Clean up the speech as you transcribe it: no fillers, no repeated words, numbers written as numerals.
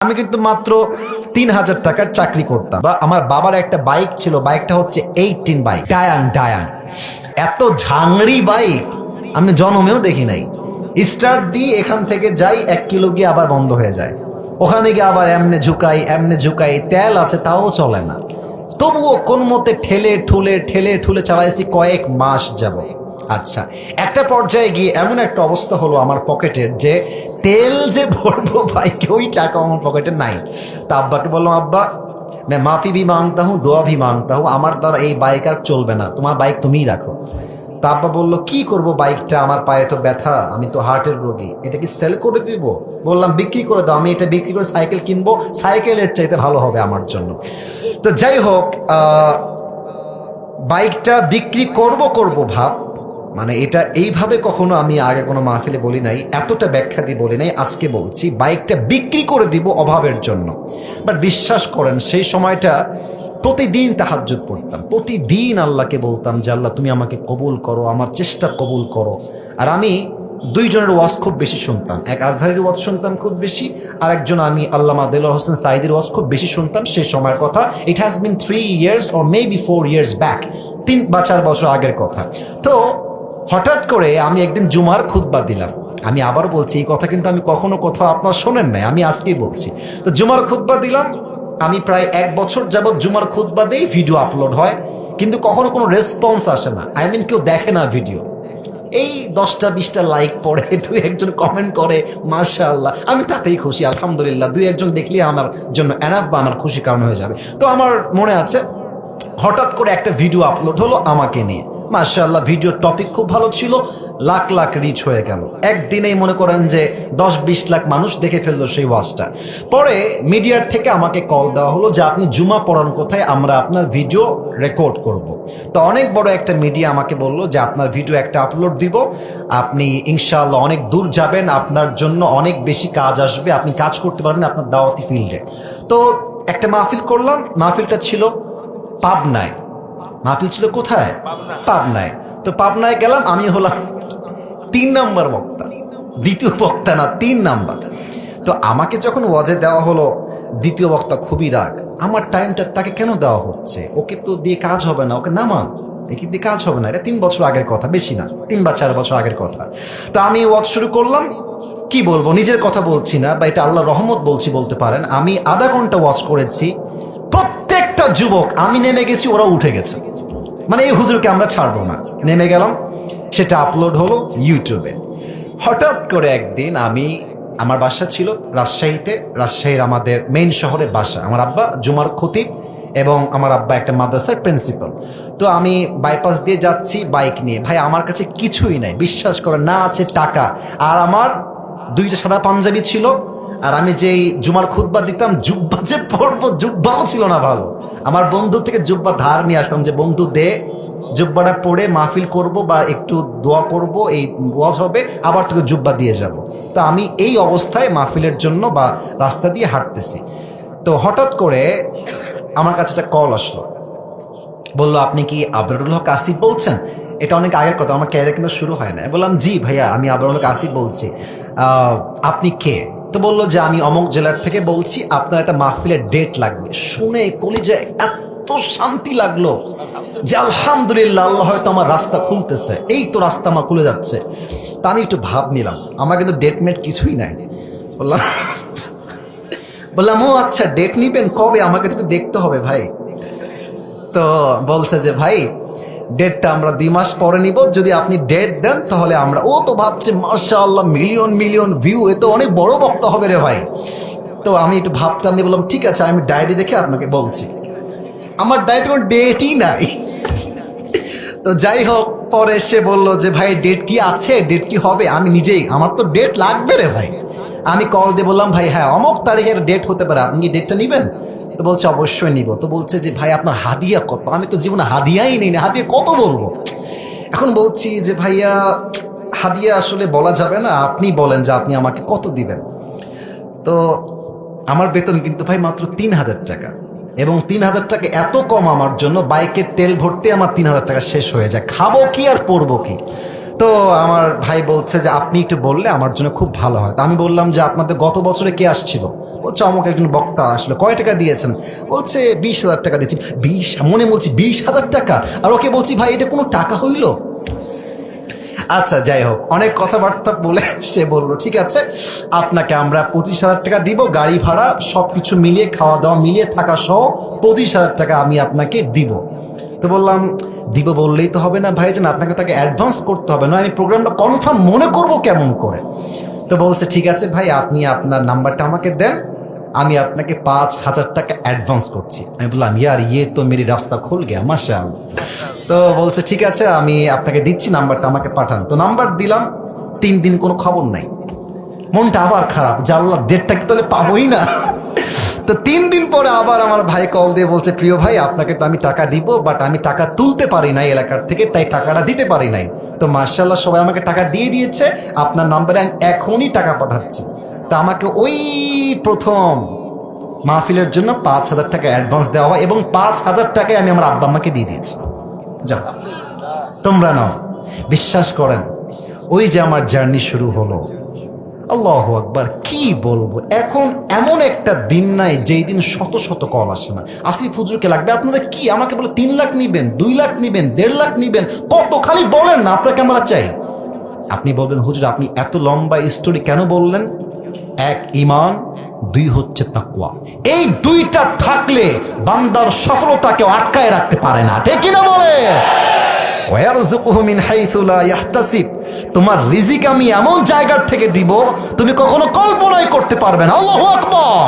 আমি কিন্তু মাত্র ৩,০০০ টাকার চাকরি করতাম, বা আমার বাবার একটা বাইক ছিল, বাইকটা হচ্ছে 18 বাইক, ডায়াং। এত ঝাংড়ি বাইক আমি জন্মেও দেখি নাই। স্টার্ট দিয়ে এখান থেকে যাই 1 কিলো গিয়ে আবার বন্ধ হয়ে যায়, ওখানে গিয়ে আবার এমনে ঝুকাই, তেল আছে তাও চলে না। তবুও কোন মতে ঠেলে ঠুলে চালাইছি কয়েক মাস যাব। আচ্ছা, একটা পর্যায়ে গিয়ে এমন একটা অবস্থা হলো আমার পকেটের, যে তেল যে ভরবো বাইকে ওই টাকা আমার পকেটে নাই। তা আব্বাকে বললাম, আব্বা मैं माफी भी मांगता हूँ, दुआ भी मांगता हूँ, আমার দ্বারা এই বাইক আর চলবে না, তোমার বাইক তুমিই রাখো। তা আব্বা বললো, কি করব বাইকটা, আমার পায়ে তো ব্যথা, আমি তো হার্টের রোগী, এটা কি সেল করে দিব? বললাম বিক্রি করে দাও, আমি এটা বিক্রি করে সাইকেল কিনবো, সাইকেলের চাইতে ভালো হবে আমার জন্য। তো যাই হোক, বাইকটা বিক্রি করব ভাব, মানে এটা এইভাবে কখনো আমি আগে কোনো মাহফিলে বলি নাই, এতটা ব্যাখ্যা দিয়ে বলি নাই, আজকে বলছি বাইকটা বিক্রি করে দিব অভাবের জন্য। বাট বিশ্বাস করেন, সেই সময়টা প্রতিদিন তাহাজ্জুদ পড়তাম, প্রতিদিন আল্লাহকে বলতাম যে আল্লাহ তুমি আমাকে কবুল করো, আমার চেষ্টা কবুল করো। আর আমি দুইজনের ওয়াজ খুব বেশি শুনতাম, এক আজহারের ওয়াজ শুনতাম খুব বেশি, আর একজন আমি আল্লামা দেলোয়ার হোসেন সাঈদীর ওয়াজ খুব বেশি শুনতাম। সেই সময়ের কথা, it has been 3 years or maybe 4 years back, 3 বা 4 বছর আগের কথা। তো হঠাৎ করে আমি একদিন জুমার খুতবা দিলাম। আমি আবার বলছি, এই কথা কিন্তু আমি কখনো কোথাও আপনার শোনেন নাই, আমি আজকেই বলছি। তো জুমার খুতবা দিলাম, আমি প্রায় 1 বছর যাবৎ জুমার খুতবা দেই, ভিডিও আপলোড হয়, কিন্তু কখনো কোনো রেসপন্স আসে না, কেউ দেখে না ভিডিও। এই 10টা-20টা লাইক পড়ে, 2-1জন কমেন্ট করে, মাশাআল্লাহ, আমি তাতেই খুশি, আলহামদুলিল্লাহ, 2-1জন দেখলে আমার জন্য এনাফ, বা আমার খুশি কারণ হয়ে যাবে। তো আমার মনে আছে, হঠাৎ করে একটা ভিডিও আপলোড হলো আমাকে নিয়ে, মাশাআল্লাহ, ভিডিওর টপিক খুব ভালো ছিল, লাখ লাখ রিচ হয়ে গেল। একদিনেই মনে করেন যে 10-20 লাখ মানুষ দেখে ফেললো সেই ওয়াজটা। পরে মিডিয়ার থেকে আমাকে কল দেওয়া হলো যে আপনি জুমা পড়ান কোথায়, আমরা আপনার ভিডিও রেকর্ড করব। তো অনেক বড় একটা মিডিয়া আমাকে বললো যে আপনার ভিডিও একটা আপলোড দিব, আপনি ইনশাআল্লাহ অনেক দূর যাবেন, আপনার জন্য অনেক বেশি কাজ আসবে, আপনি কাজ করতে পারবেন আপনার দাওয়াতি ফিল্ডে। তো একটা মাহফিল করলাম, মাহফিলটা ছিল পাবনায়। মাহফিল ছিল কোথায়? পাবনায়। তো পাবনায় গেলাম, আমি হলাম 3 নাম্বার বক্তা, দ্বিতীয় বক্তা না, 3 নাম্বার। তো আমাকে যখন ওয়াজে দেওয়া হলো, দ্বিতীয় বক্তা খুবই রাগ, আমার টাইমটা তাকে কেন দেওয়া হচ্ছে, ওকে তো দিয়ে কাজ হবে না, ওকে নামান, একে দিয়ে কাজ হবে না, এটা 3 বছর আগের কথা, বেশি না, 3 বা 4 বছর আগের কথা। তো আমি ওয়াজ শুরু করলাম, কি বলবো, নিজের কথা বলছি না, বা এটা আল্লাহর রহমত বলছি বলতে পারেন। আমি আধা ঘন্টা ওয়াজ করেছি, প্রত্যেকটা যুবক, আমি নেমে গেছি, ওরা উঠে গেছে, মানে এই হুজুরকে আমরা ছাড়বো না, নেমে গেলাম। সেটা আপলোড হলো ইউটিউবে। হঠাৎ করে একদিন আমার বাসা ছিল রাজশাহীতে, রাজশাহীর আমাদের মেইন শহরে বাসা, আমার আব্বা জুমার খতিব এবং আমার আব্বা একটা মাদ্রাসার প্রিন্সিপাল। তো আমি বাইপাস দিয়ে যাচ্ছি বাইক নিয়ে, ভাই আমার কাছে কিছুই নাই, বিশ্বাস করে না আছে টাকা, আর আমার 2টা সাদা পাঞ্জাবি ছিল, আর আমি যেই জুমার খুতবা দিতাম, জুব্বা যে পরবো, জুব্বাও ছিল না ভালো। আমার বন্ধু থেকে জুব্বা ধার নিয়ে আসতাম, যে বন্ধু দে, জুব্বাটা পরে মাহফিল করব, বা একটু দোয়া করব, এই ওয়াজ হবে, আবার তোকে জুব্বা দিয়ে যাব। তো আমি এই অবস্থায় মাহফিলের জন্য বা রাস্তা দিয়ে হাঁটতেছি। তো হঠাৎ করে আমার কাছে একটা কল আসলো, বললো আপনি কি আবরারুল হক আসিফ বলছেন? এটা অনেক আগের কথা, আমার ক্যারিয়ার কিন্তু শুরু হয় না। বললাম জি ভাইয়া, আমি আবরারুল হক আসিফ বলছি, আপনি কে? তো বললো যে আমি অমুক জেলার থেকে বলছি, আপনার একটা মাহফিলের ডেট লাগবে। শুনে কলিজায় এত শান্তি লাগলো যে আলহামদুলিল্লাহ, আল্লাহ হয়তো আমার রাস্তা খুলতেছে, এই তো রাস্তা আমার খুলে যাচ্ছে। তা আমি একটু ভাব নিলাম, আমার কিন্তু ডেট মেট কিছুই নাই। বললাম ও আচ্ছা, ডেট নিবেন কবে, আমাকে তো দেখতে হবে ভাই। তো বলছে যে ভাই, ডেটটা আমরা 2 মাস পরে নিব, যদি আপনি ডেট দেন তাহলে আমরা। ও তো ভাবছে মাশাআল্লাহ, মিলিয়ন মিলিয়ন ভিউ, এ তো অনেক বড় বক্তা হবে রে ভাই। তো আমি একটু ভাবতাম, আমি বললাম ঠিক আছে, আমি ডায়েরি দেখে আপনাকে বলছি। আমার ডায়েরিতে কোনো ডেটই নাই। তো যাই হোক, পরে সে বললো যে ভাই ডেট কি আছে, ডেট কি হবে? আমি নিজেই, আমার তো ডেট লাগবে রে ভাই। আমি কল দিয়ে বললাম ভাই হ্যাঁ অমুক তারিখের ডেট হতে পারে, আপনি কি ডেটটা নিবেন? তো বলছে অবশ্যই নিব। তো বলছে যে ভাই আপনার হাদিয়া কত? আমি তো জীবনে হাদিয়াই নেই না, হাদিয়া কত বলবো। এখন বলছি যে ভাইয়া হাদিয়া আসলে বলা যাবে না, আপনি বলেন যে আপনি আমাকে কত দিবেন। তো আমার বেতন কিন্তু ভাই মাত্র 3,000 টাকা, এবং 3,000 টাকা এত কম আমার জন্য, বাইকের তেল ভরতে আমার 3,000 টাকা শেষ হয়ে যায়, খাবো কি আর পরবো কি। তো আমার ভাই বলছে যে আপনি একটু বললে আমার জন্য খুব ভালো হয়। তো আমি বললাম যে আপনাদের গত বছরে কে আসছিল? বলছে আমাকে একজন বক্তা আসলো। কয় টাকা দিয়েছেন? বলছে 20,000 টাকা দিয়েছি। মনে বলছি 20,000 টাকা, আর ওকে বলছি ভাই এটা কোনো টাকা হইল? আচ্ছা যাই হোক, অনেক কথাবার্তা বলে সে বললো ঠিক আছে আপনাকে আমরা 25,000 টাকা দিব, গাড়ি ভাড়া সব কিছু মিলিয়ে, খাওয়া দাওয়া মিলিয়ে, থাকা সহ 25,000 টাকা আমি আপনাকে দিব। তো বললাম দিব বললেই তো হবে না ভাইজান, আপনাকে তাকে অ্যাডভান্স করতে হবে, না আমি প্রোগ্রামটা কনফার্ম মনে করব কেমন করে। তো বলছে ঠিক আছে ভাই আপনি আপনার নাম্বারটা আমাকে দেন, আমি আপনাকে 5,000 টাকা অ্যাডভান্স করছি। আমি বললাম ইয়ার ইয়ে তো মেরি রাস্তা খুল গিয়া মাশাআল্লাহ। তো বলছে ঠিক আছে আমি আপনাকে দিচ্ছি, নাম্বারটা আমাকে পাঠান। তো নাম্বার দিলাম, 3 দিন কোনো খবর নাই। মনটা আবার খারাপ, জানলা ডেটটা কি তাহলে পাবোই না। তো 3 দিন পরে আবার আমার ভাই কল দিয়ে বলছে প্রিয় ভাই আপনাকে তো আমি টাকা দিব, বাট আমি টাকা তুলতে পারি নাই এলাকার থেকে, তাই টাকাটা দিতে পারি নাই। তো মাশাআল্লাহ সবাই আমাকে টাকা দিয়ে দিয়েছে, আপনার নাম্বারে আমি এখনই টাকা পাঠাচ্ছি। তো আমাকে ওই প্রথম মাহফিলের জন্য 5,000 টাকা অ্যাডভান্স দেওয়া হয়, এবং 5,000 টাকায় আমি আমার আব্বা আম্মাকে দিয়ে দিয়েছি। যাও তোমরা নাও। বিশ্বাস করেন ওই যে আমার জার্নি শুরু হলো, আল্লাহু আকবার, কি বলবো। এখন এমন একটা দিন নাই যেই দিন শত শত কল আসে না, আসিফ হুজুরকে লাগবে আপনাদের কি, আমাকে বলে 3 লাখ নিবেন, 2 লাখ নিবেন, 1.5 লাখ নিবেন, কত খালি বলেন না আপনাকে আমরা চাই। আপনি বলবেন হুজুর আপনি এত লম্বা স্টোরি কেন বললেন? 1 ঈমান, 2 হচ্ছে তাকওয়া। এই 2টা থাকলে বান্দার সফলতাকে আটকায় রাখতে পারে না, ঠিক কিনা বলে? ওয়ারযুকুহু মিন হাইসু লা ইয়াহতাসিব, তোমার রিজিক আমি এমন জায়গার থেকে দিব তুমি কখনো কল্পনাই করতে পারবে না। আল্লাহু আকবার।